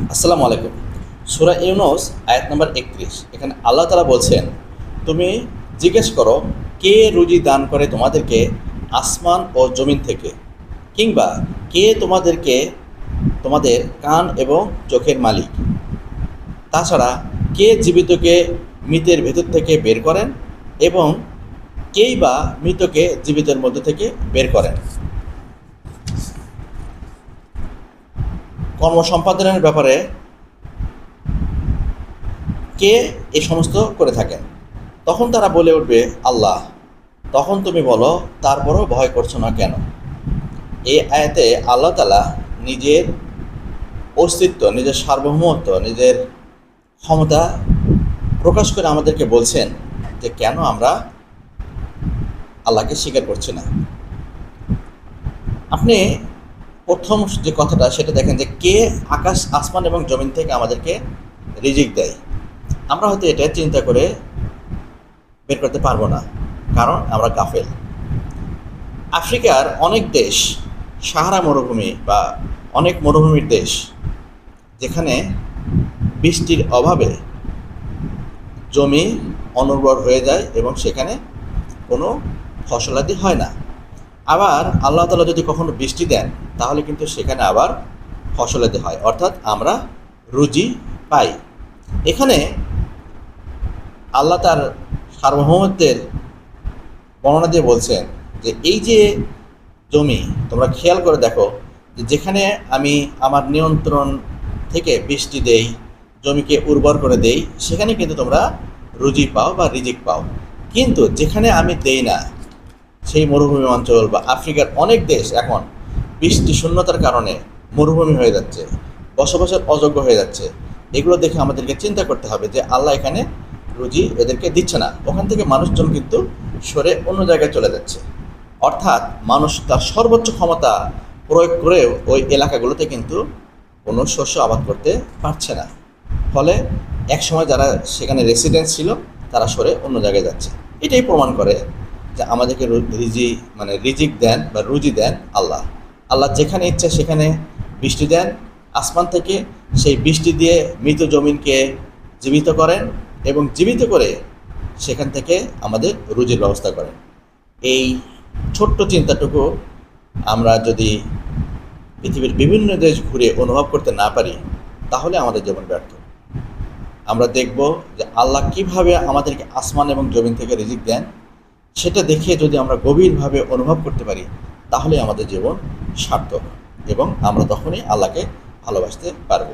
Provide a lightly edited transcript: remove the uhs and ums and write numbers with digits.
আসসালামু আলাইকুম। সূরা ইউনূস আয়াত নম্বর ৩১। এখানে আল্লাহ তাআলা বলছেন, তুমি জিজ্ঞেস করো, কে রুজি দান করে তোমাদেরকে আসমান ও জমিন থেকে, কিংবা কে তোমাদেরকে তোমাদের কান এবং চোখের মালিক। তাছাড়া কে জীবিতকে মৃতের ভেতর থেকে বের করেন এবং কেই বা মৃতকে জীবিতের মধ্য থেকে বের করেন। কর্ম সম্পাদনের ব্যাপারে কে এই সমস্ত করে থাকেন? তখন তারা বলে উঠবে, আল্লাহ। তখন তুমি বলো, তারপরও ভয় করছো না কেন? এই আয়াতে আল্লাহ তাআলা নিজের অস্তিত্ব, নিজের সার্বভৌমত্ব, নিজের ক্ষমতা প্রকাশ করে আমাদেরকে বলছেন যে কেন আমরা আল্লাহকে স্বীকার করছি না। আপনি প্রথম যে কথাটা সেটা দেখেন যে কে আকাশ আসমান এবং জমিন থেকে আমাদেরকে রিজিক দেয়। আমরা হয়তো এটা চিন্তা করে বের করতে পারবো না, কারণ আমরা গাফেল। আফ্রিকার অনেক দেশ সাহারা মরুভূমি বা অনেক মরুভূমির দেশ, যেখানে বৃষ্টির অভাবে জমি অনুর্বর হয়ে যায় এবং সেখানে কোনো ফসলাদি হয় না। আবার আল্লাহ তাআলা যদি কখনো বৃষ্টি দেন তাহলে কিন্তু সেখানে আবার ফসলাদি হয়, অর্থাৎ আমরা রুজি পাই। এখানে আল্লাহ তার সার্বভৌমত্বের বর্ণনা দিয়ে বলছেন যে এই যে জমি, তোমরা খেয়াল করে দেখো যে যেখানে আমি আমার নিয়ন্ত্রণ থেকে বৃষ্টি দেই, জমিকে উর্বর করে দেই, সেখানে কিন্তু তোমরা রুজি পাও বা রিজিক পাও। কিন্তু যেখানে আমি দেই না, সেই মরুভূমি অঞ্চল বা আফ্রিকার অনেক দেশ এখন বৃষ্টি শূন্যতার কারণে মরুভূমি হয়ে যাচ্ছে, বসবাসের অযোগ্য হয়ে যাচ্ছে। এগুলো দেখে আমাদেরকে চিন্তা করতে হবে যে আল্লাহ এখানে রুজি এদেরকে দিচ্ছে না। ওখান থেকে মানুষজন কিন্তু সরে অন্য জায়গায় চলে যাচ্ছে। অর্থাৎ মানুষ তার সর্বোচ্চ ক্ষমতা প্রয়োগ করেও ওই এলাকাগুলোতে কিন্তু কোনো শস্য আবাদ করতে পারছে না। ফলে একসময় যারা সেখানে রেসিডেন্স ছিল তারা সরে অন্য জায়গায় যাচ্ছে। এটাই প্রমাণ করে যে আমাদেরকে রিজিক দেন বা রুজি দেন আল্লাহ। আল্লাহ যেখানে ইচ্ছা সেখানে বৃষ্টি দেন আসমান থেকে, সেই বৃষ্টি দিয়ে মৃত জমিনকে জীবিত করেন এবং জীবিত করে সেখান থেকে আমাদের রুজির ব্যবস্থা করেন। এই ছোট্ট চিন্তাটুকু আমরা যদি পৃথিবীর বিভিন্ন দেশ ঘুরে অনুভব করতে না পারি তাহলে আমাদের জীবন ব্যর্থ। আমরা দেখব যে আল্লাহ কিভাবে আমাদেরকে আসমান এবং জমিন থেকে রিজিক দেন, সেটা দেখে যদি আমরা গভীরভাবে অনুভব করতে পারি তাহলে আমাদের জীবন সার্থক এবং আমরা তখনই আল্লাহকে ভালোবাসতে পারব।